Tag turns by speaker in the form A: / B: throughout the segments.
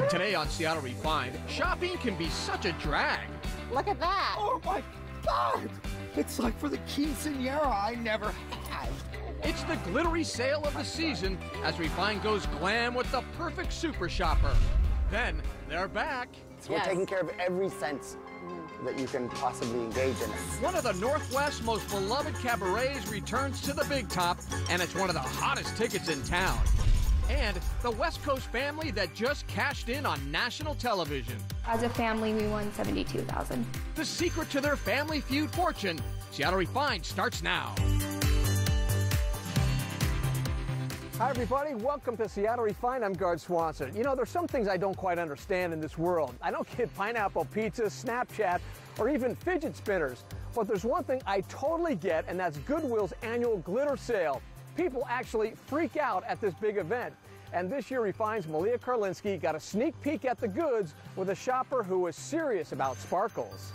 A: Today on Seattle Refined, shopping can be such a drag.
B: Look at that.
C: Oh my God! It's like for the quinceañera I never had.
A: It's the glittery sale of the season as Refined goes glam with the perfect super shopper. Then they're back.
C: So we're taking care of every sense that you can possibly engage in.
A: One of the Northwest's most beloved cabarets returns to the Big Top, and it's one of the hottest tickets in town. And the West Coast family that just cashed in on national television.
D: As a family, we won $72,000.
A: The secret to their family feud fortune. Seattle Refined starts now. Hi, everybody. Welcome to Seattle Refined. I'm Gard Swanson. You know, there's some things I don't quite understand in this world. I don't get pineapple pizza, Snapchat, or even fidget spinners. But there's one thing I totally get, and that's Goodwill's annual glitter sale. People actually freak out at this big event. And this year, Refined's Malia Karlinski got a sneak peek at the goods with a shopper who is serious about sparkles.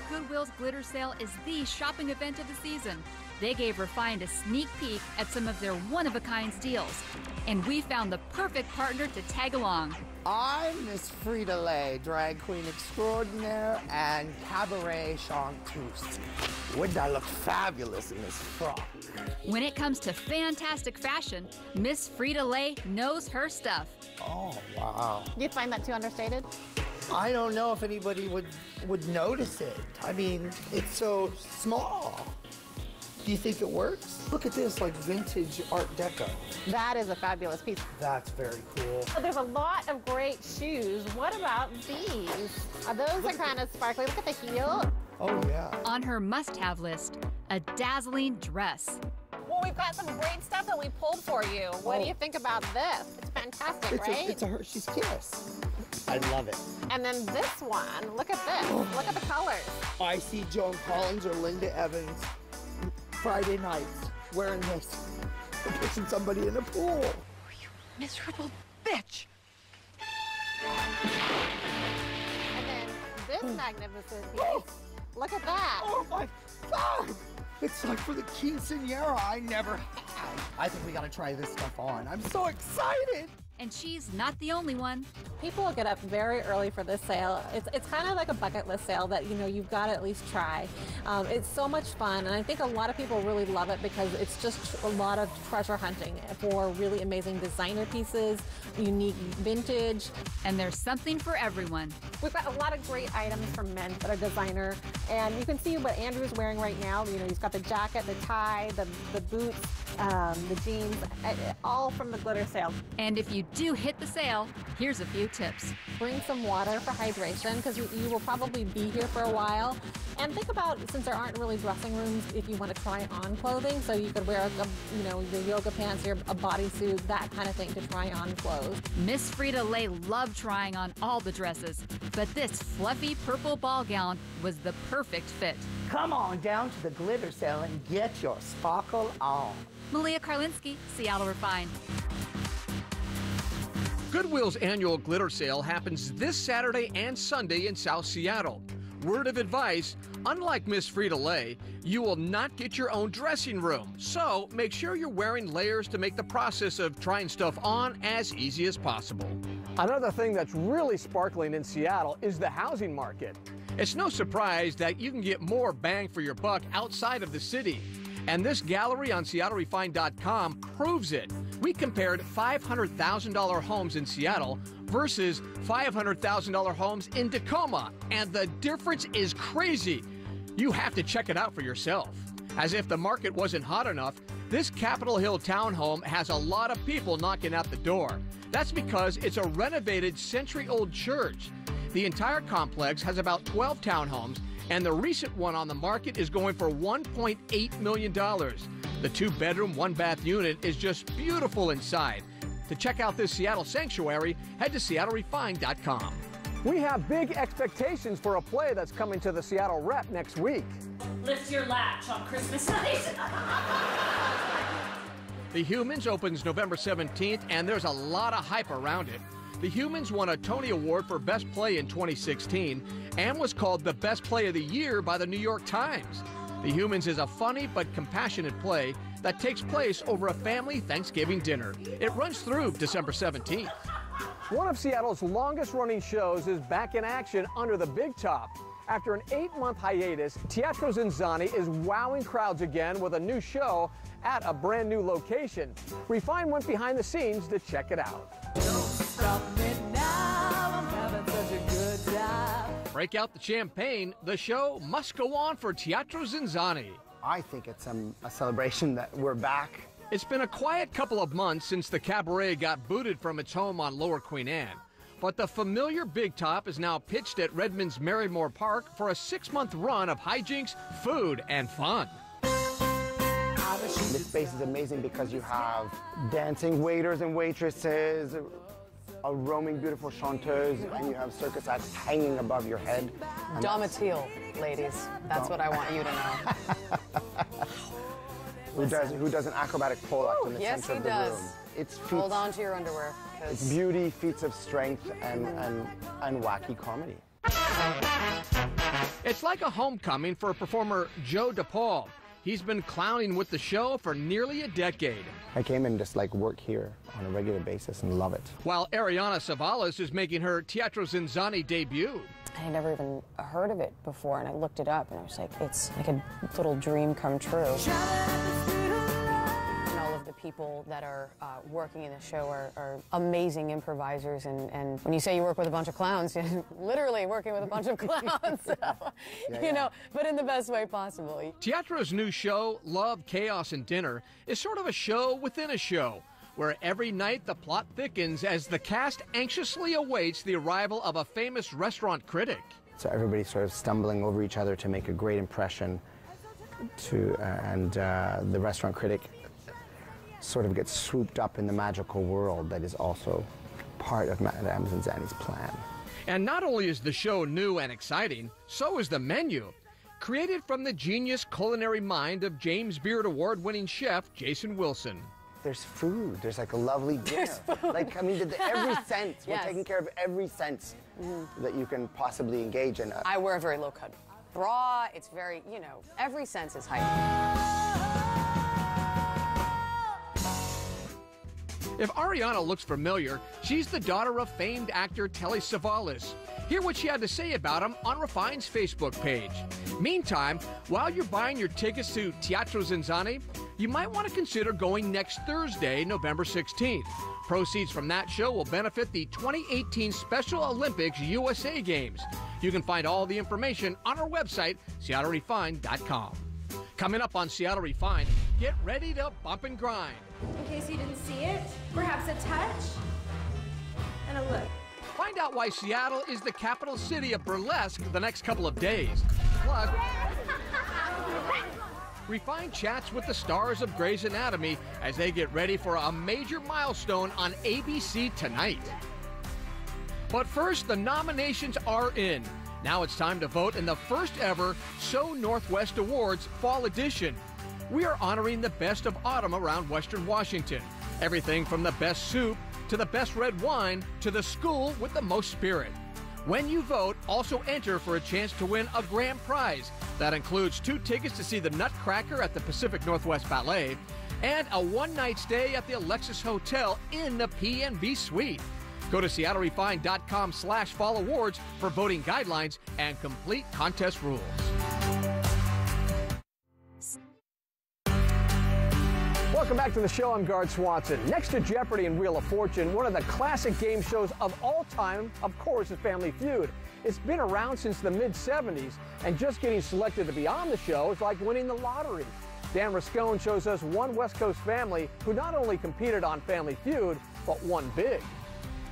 E: Goodwill's glitter sale is the shopping event of the season. They gave Refined a sneak peek at some of their one-of-a-kind deals. And we found the perfect partner to tag along.
C: I'm Miss Frida-Lay, drag queen extraordinaire and cabaret chanteuse. Wouldn't I look fabulous in this frock?
E: When it comes to fantastic fashion, Miss Frida-Lay knows her stuff.
C: Oh, wow.
B: Do you find that too understated?
C: I don't know if anybody would notice it. I mean, it's so small. Do you think it works? Look at this, like vintage Art Deco.
B: That is a fabulous piece.
C: That's very cool.
B: There's a lot of great shoes. What about these? Those are kind of sparkly. Look at the heel.
C: Oh, yeah.
E: On her must-have list, a dazzling dress.
B: Well, we've got some great stuff that we pulled for you. What do you think about this? It's fantastic, right?
C: It's a Hershey's Kiss. I love it.
B: And then this one, look at this. Look at the colors.
C: I see Joan Collins or Linda Evans Friday nights wearing this and pushing somebody in a pool.
E: You miserable bitch.
B: And then this magnificent piece. Look at that.
C: Oh my God! It's like for the quinceañera I never had. I think we gotta try this stuff on. I'm so excited!
E: And she's not the only one.
B: People get up very early for this sale. It's kind of like a bucket list sale that, you know, you've got to at least try. It's so much fun, and I think a lot of people really love it because it's just a lot of treasure hunting for really amazing designer pieces, unique vintage.
E: And there's something for everyone.
B: We've got a lot of great items from men that are designer, and you can see what Andrew's wearing right now. You know, he's got the jacket, the tie, the boots, the jeans, all from the glitter sale.
E: And if you do hit the sale, here's a few tips.
B: Bring some water for hydration because you will probably be here for a while. And think about, since there aren't really dressing rooms, if you want to try on clothing, so you could wear, you know, your yoga pants, a bodysuit, that kind of thing to try on clothes.
E: Miss Frida-Lay loved trying on all the dresses, but this fluffy purple ball gown was the perfect fit.
F: Come on down to the glitter sale and get your sparkle on.
E: Malia Karlinski, Seattle Refined.
A: Goodwill's annual glitter sale happens this Saturday and Sunday in South Seattle. Word of advice, unlike Miss Frida-Lay, you will not get your own dressing room. So make sure you're wearing layers to make the process of trying stuff on as easy as possible. Another thing that's really sparkling in Seattle is the housing market. It's no surprise that you can get more bang for your buck outside of the city. And this gallery on SeattleRefined.com proves it. We compared $500,000 homes in Seattle versus $500,000 homes in Tacoma, and the difference is crazy. You have to check it out for yourself. As if the market wasn't hot enough, this Capitol Hill townhome has a lot of people knocking at the door. That's because it's a renovated century-old church. The entire complex has about 12 townhomes, and the recent one on the market is going for $1.8 million. The 2-bedroom, 1-bath unit is just beautiful inside. To check out this Seattle sanctuary, head to SeattleRefined.com. We have big expectations for a play that's coming to the Seattle Rep next week.
G: Lift your latch on Christmas night.
A: The Humans opens November 17th, and there's a lot of hype around it. The Humans won a Tony Award for Best Play in 2016 and was called the Best Play of the Year by the New York Times. The Humans is a funny but compassionate play that takes place over a family Thanksgiving dinner. It runs through December 17th.
H: One of Seattle's longest-running shows is back in action under the big top. After an 8-month hiatus, Teatro Rosens Ani is wowing crowds again with a new show at a brand new location. Refine went behind the scenes to check it out.
I: Don't stop me now, I'm having such a good time.
A: Break out the champagne, the show must go on for Teatro Rosens Ani.
J: I think it's a celebration that we're back.
A: It's been a quiet couple of months since the cabaret got booted from its home on Lower Queen Anne. But the familiar Big Top is now pitched at Redmond's Merrymore Park for a 6-month run of hijinks, food, and fun.
J: This space is amazing because you have dancing waiters and waitresses, a roaming beautiful chanteuse, and you have circus acts hanging above your head.
K: Domitil, ladies. That's what I want you to know.
J: Who does an acrobatic pole act in the center of the room. It's feats,
K: hold on to your underwear.
J: It's beauty, feats of strength, and wacky comedy.
A: It's like a homecoming for performer Joe DePaul. He's been clowning with the show for nearly a decade.
J: I came and just like work here on a regular basis and love it.
A: While Ariana Savalas is making her Teatro Rosens Ani debut.
K: I had never even heard of it before, and I looked it up, and I was like, it's like a little dream come true. And all of the people that are working in the show are amazing improvisers, and when you say you work with a bunch of clowns, you're literally working with a bunch of clowns, so, you know, but in the best way possible.
A: Teatro's new show, Love, Chaos, and Dinner, is sort of a show within a show, where every night the plot thickens as the cast anxiously awaits the arrival of a famous restaurant critic.
J: So everybody's sort of stumbling over each other to make a great impression, and the restaurant critic sort of gets swooped up in the magical world that is also part of Madame Rosens Ani's plan.
A: And not only is the show new and exciting, so is the menu. Created from the genius culinary mind of James Beard Award-winning chef Jason Wilson.
J: There's food. There's like a lovely dinner. Like, I mean, every sense. We're taking care of every sense that you can possibly engage in.
K: I wear a very low-cut bra. It's very, you know, every sense is heightened.
A: If Ariana looks familiar, she's the daughter of famed actor Telly Savalas. Hear what she had to say about him on Refine's Facebook page. Meantime, while you're buying your tickets to Teatro Rosens Ani, you might want to consider going next Thursday, November 16th. Proceeds from that show will benefit the 2018 Special Olympics USA Games. You can find all the information on our website, SeattleRefined.com. Coming up on Seattle Refined, get ready to bump and grind.
L: In case you didn't see it, perhaps a touch and a look.
A: Find out why Seattle is the capital city of burlesque the next couple of days. Plus, Refined chats with the stars of Grey's Anatomy as they get ready for a major milestone on ABC tonight. But first, the nominations are in. Now it's time to vote in the first ever So Northwest Awards Fall Edition. We are honoring the best of autumn around Western Washington. Everything from the best soup, to the best red wine, to the school with the most spirit. When you vote, also enter for a chance to win a grand prize. That includes 2 tickets to see the Nutcracker at the Pacific Northwest Ballet and a one-night stay at the Alexis Hotel in the P&B Suite. Go to SeattleRefined.com/fall awards for voting guidelines and complete contest rules.
H: Welcome back to the show. I'm Garth Swanson. Next to Jeopardy and Wheel of Fortune, one of the classic game shows of all time, of course, is Family Feud. It's been around since the mid-'70s, and just getting selected to be on the show is like winning the lottery. Dan Rascone shows us one West Coast family who not only competed on Family Feud, but won big.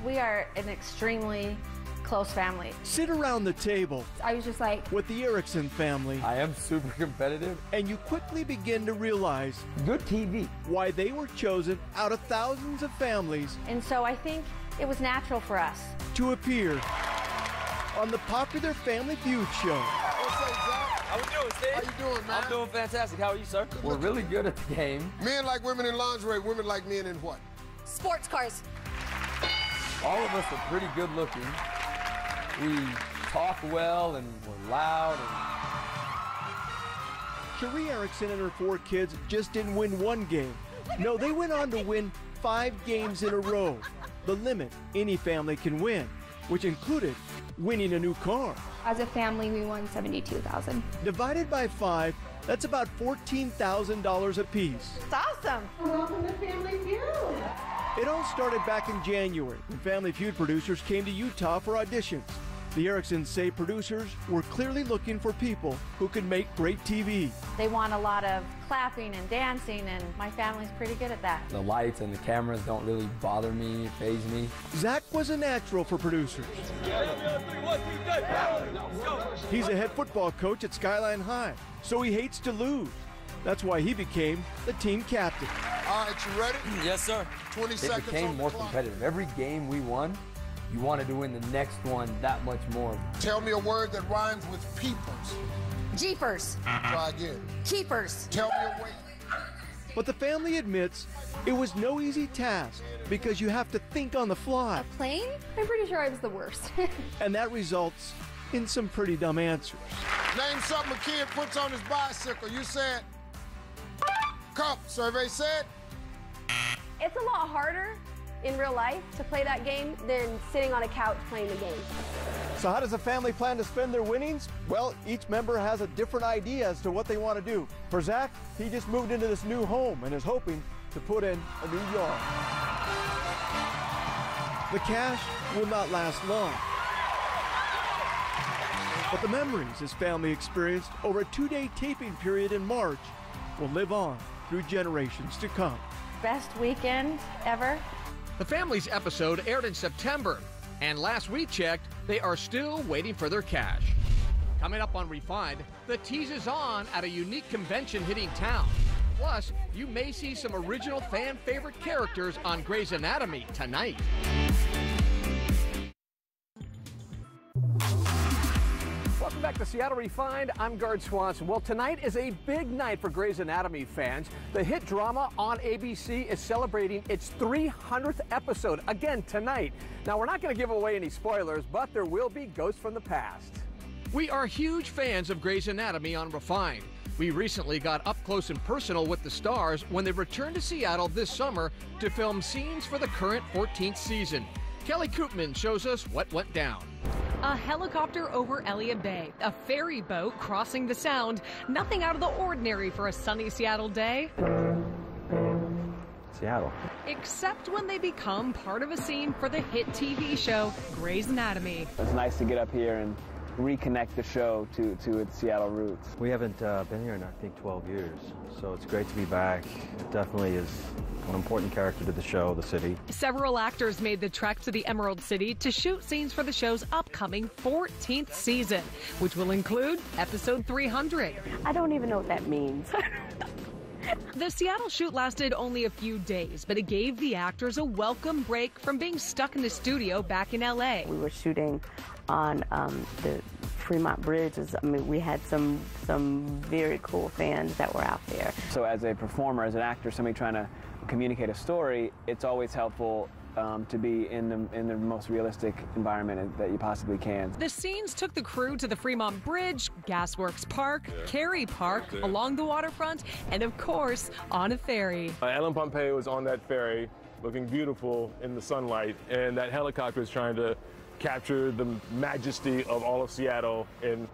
M: We are an extremely close family.
N: Sit around the table.
M: I was just like,
N: with the Erickson family.
O: I am super competitive.
N: And you quickly begin to realize
O: good TV.
N: Why they were chosen out of thousands of families.
M: And so I think it was natural for us
N: to appear on the popular Family Feud show.
O: What's up, Zach? How we doing, Steve? How you doing, man? I'm doing fantastic. How are you, sir? We're really good at the game.
P: Men like women in lingerie, women like men in what?
K: Sports cars.
O: All of us are pretty good looking. We talk well and we're loud.
N: Cherie Erickson and her 4 kids just didn't win 1 game. No, they went on to win 5 games in a row, the limit any family can win, which included winning a new car.
D: As a family, we won $72,000.
N: Divided by 5, that's about $14,000 apiece.
L: It's awesome. Welcome to Family Feud.
N: It all started back in January when Family Feud producers came to Utah for auditions. The Ericksons say producers were clearly looking for people who could make great TV.
M: They want a lot of clapping and dancing, and my family's pretty good at that.
O: The lights and the cameras don't really bother me, faze me.
N: Zach was a natural for producers. He's a head football coach at Skyline High, so he hates to lose. That's why he became the team captain.
P: All right, you ready?
O: Yes, sir.
P: 20 seconds.
O: It became more competitive. Every game we won, you wanted to win the next one that much more.
P: Tell me a word that rhymes with peepers.
Q: Jeepers.
P: Try again.
Q: Keepers.
P: Tell me a word.
N: But the family admits it was no easy task because you have to think on the fly.
D: A plane? I'm pretty sure I was the worst.
N: And that results in some pretty dumb answers.
P: Name something a kid puts on his bicycle. You said cup. Survey said.
L: It's a lot harder in real life to play that game than sitting on a couch playing the game.
H: So how does the family plan to spend their winnings? Well, each member has a different idea as to what they want to do. For Zach, he just moved into this new home and is hoping to put in a new yard.
N: The cash will not last long. But the memories his family experienced over a 2-day taping period in March will live on through generations to come.
M: Best weekend ever.
A: The family's episode aired in September, and last we checked, they are still waiting for their cash. Coming up on Refined, the tease is on at a unique convention hitting town. Plus, you may see some original fan favorite characters on Grey's Anatomy tonight.
H: Welcome back to Seattle Refined. I'm Gard Swanson. Well, tonight is a big night for Grey's Anatomy fans. The hit drama on ABC is celebrating its 300th episode again tonight. Now, we're not going to give away any spoilers, but there will be ghosts from the past.
A: We are huge fans of Grey's Anatomy on Refined. We recently got up close and personal with the stars when they returned to Seattle this summer to film scenes for the current 14th season. Kelly Koopman shows us what went down.
R: A helicopter over Elliott Bay, a ferry boat crossing the Sound. Nothing out of the ordinary for a sunny Seattle day.
S: Seattle.
R: Except when they become part of a scene for the hit TV show Grey's Anatomy.
S: It's nice to get up here and reconnect the show to its Seattle roots. We haven't been here in, I think, 12 years, so it's great to be back. It definitely is an important character to the show, the city.
R: Several actors made the trek to the Emerald City to shoot scenes for the show's upcoming 14th season, which will include episode 300.
T: I don't even know what that means.
R: The Seattle shoot lasted only a few days, but it gave the actors a welcome break from being stuck in the studio back in LA.
T: We were shooting on the Fremont Bridge. I mean, we had some very cool fans that were out there.
S: So as a performer, as an actor, somebody trying to communicate a story, it's always helpful to be in the most realistic environment that you possibly can.
R: The scenes took the crew to the Fremont Bridge, Gasworks Park, Cary Park, along the waterfront, and of course, on a ferry.
U: Ellen Pompeo was on that ferry, looking beautiful in the sunlight, and that helicopter is trying to capture the majesty of all of Seattle in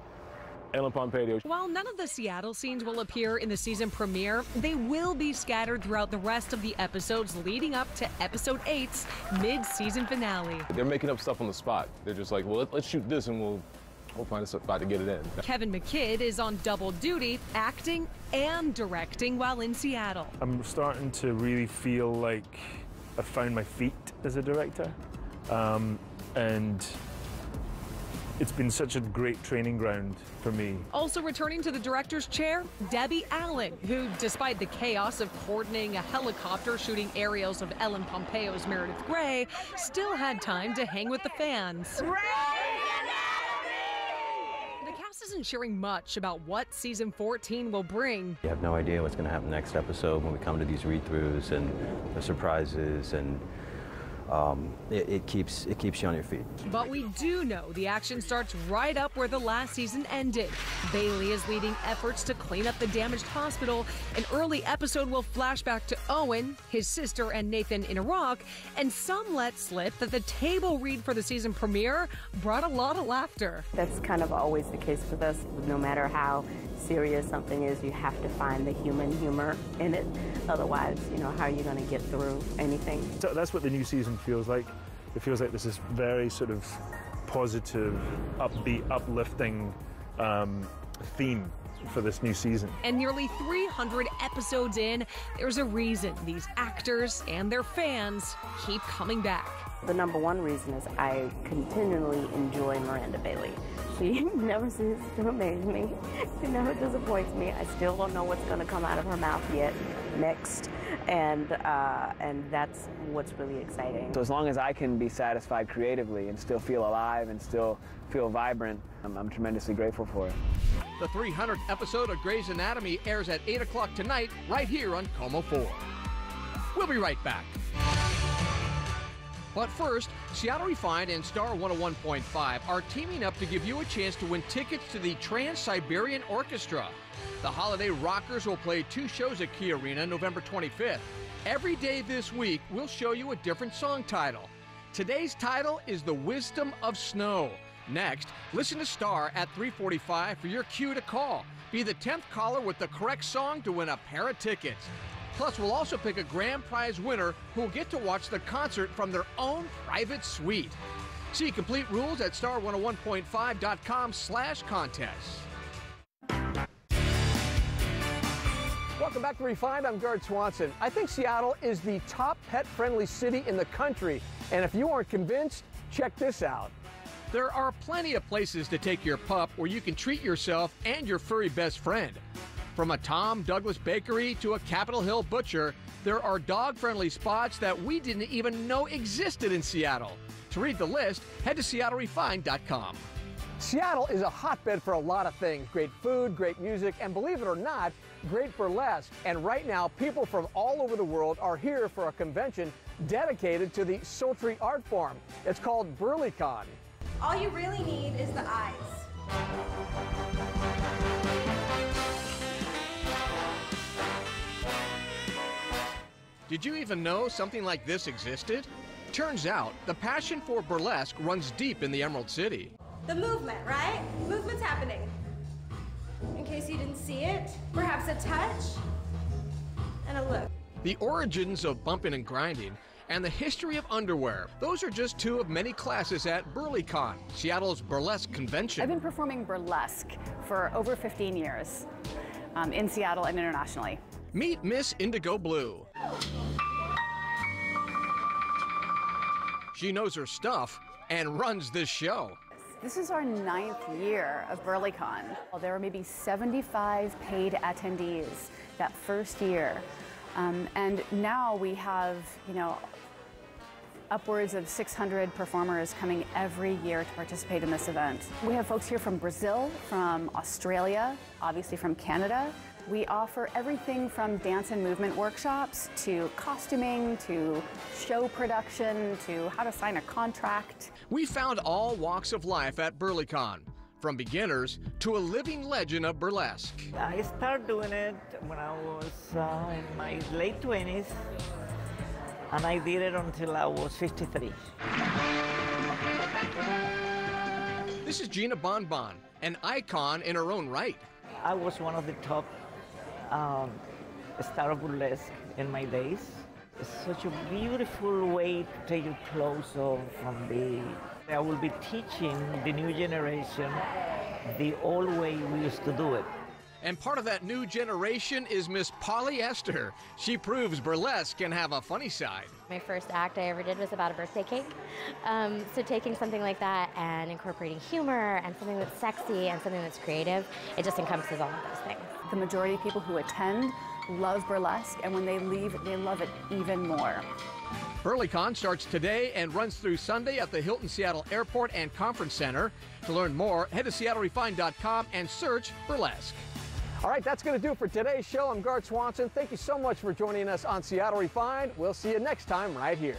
U: Ellen Pompeo.
R: While none of the Seattle scenes will appear in the season premiere, they will be scattered throughout the rest of the episodes leading up to episode 8's mid-season finale.
U: They're making up stuff on the spot. They're just like, well, let's shoot this and we'll find a spot to get it in.
R: Kevin McKidd is on double duty, acting and directing while in Seattle.
V: I'm starting to really feel like I've found my feet as a director. And it's been such a great training ground for me.
R: Also returning to the director's chair, Debbie Allen, who, despite the chaos of coordinating a helicopter shooting aerials of Ellen Pompeo's Meredith Grey, still had time to hang with the fans. The cast isn't sharing much about what season 14 will bring.
S: You have no idea what's going to happen next episode when we come to these read-throughs and the surprises and it keeps you on your feet.
R: But we do know the action starts right up where the last season ended. Bailey is leading efforts to clean up the damaged hospital. An early episode will flash back to Owen, his sister, and Nathan in Iraq, and some let slip that the table read for the season premiere brought a lot of laughter.
T: That's kind of always the case with us. No matter how serious something is, you have to find the human humor in it. Otherwise, how are you going to get through anything?
V: So that's what the new season feels like. It feels like this is very sort of positive, upbeat, uplifting theme for this new season.
R: And nearly 300 episodes in, there's a reason these actors and their fans keep coming back.
T: The number one reason is I continually enjoy Miranda Bailey. She never ceases to amaze me. She never disappoints me. I still don't know what's going to come out of her mouth yet next, and that's what's really exciting.
S: So as long as I can be satisfied creatively and still feel alive and still feel vibrant, I'm tremendously grateful for it.
A: The 300th episode of Grey's Anatomy airs at 8 o'clock tonight, right here on Como 4. We'll be right back. But first, Seattle Refined and Star 101.5 are teaming up to give you a chance to win tickets to the Trans-Siberian Orchestra. The Holiday Rockers will play 2 shows at Key Arena November 25th. Every day this week, we'll show you a different song title. Today's title is The Wisdom of Snow. Next, listen to Star at 3:45 for your cue to call. Be the 10th caller with the correct song to win a pair of tickets. Plus, we'll also pick a grand prize winner who will get to watch the concert from their own private suite. See complete rules at star101.5.com/contest.
H: Welcome back to Refined. I'm Gard Swanson. I think Seattle is the top pet-friendly city in the country. And if you aren't convinced, check this out.
A: There are plenty of places to take your pup where you can treat yourself and your furry best friend. From a Tom Douglas bakery to a Capitol Hill butcher, there are dog-friendly spots that we didn't even know existed in Seattle. To read the list, head to SeattleRefined.com.
H: Seattle is a hotbed for a lot of things. Great food, great music, and believe it or not, great burlesque. And right now, people from all over the world are here for a convention dedicated to the sultry art form. It's called BurleyCon.
L: All you really need is the eyes.
A: Did you even know something like this existed? Turns out, the passion for burlesque runs deep in the Emerald City.
L: The movement, right? Movement's happening. In case you didn't see it, perhaps a touch and a look.
A: The origins of bumping and grinding and the history of underwear. Those are just 2 of many classes at BurleyCon, Seattle's burlesque convention.
B: I've been performing burlesque for over 15 years in Seattle and internationally.
A: Meet Miss Indigo Blue. She knows her stuff and runs this show.
B: This is our 9th year of BurleyCon. There were maybe 75 paid attendees that first year. And now we have, upwards of 600 performers coming every year to participate in this event. We have folks here from Brazil, from Australia, obviously from Canada. We offer everything from dance and movement workshops to costuming to show production to how to sign a contract.
A: We found all walks of life at BurleyCon, from beginners to a living legend of burlesque.
C: I started doing it when I was in my late 20s, and I did it until I was 53.
A: This is Gina Bonbon, an icon in her own right.
C: I was one of the top star of burlesque in my days. It's such a beautiful way to take your clothes off from the... I will be teaching the new generation the old way we used to do it.
A: And part of that new generation is Miss Polyester. She proves burlesque can have a funny side.
W: My first act I ever did was about a birthday cake. So taking something like that and incorporating humor and something that's sexy and something that's creative, it just encompasses all of those things.
B: The majority of people who attend love burlesque, and when they leave, they love it even more.
A: BurleyCon starts today and runs through Sunday at the Hilton Seattle Airport and Conference Center. To learn more, head to SeattleRefined.com and search burlesque.
H: All right, that's going to do it for today's show. I'm Gard Swanson. Thank you so much for joining us on Seattle Refined. We'll see you next time right here.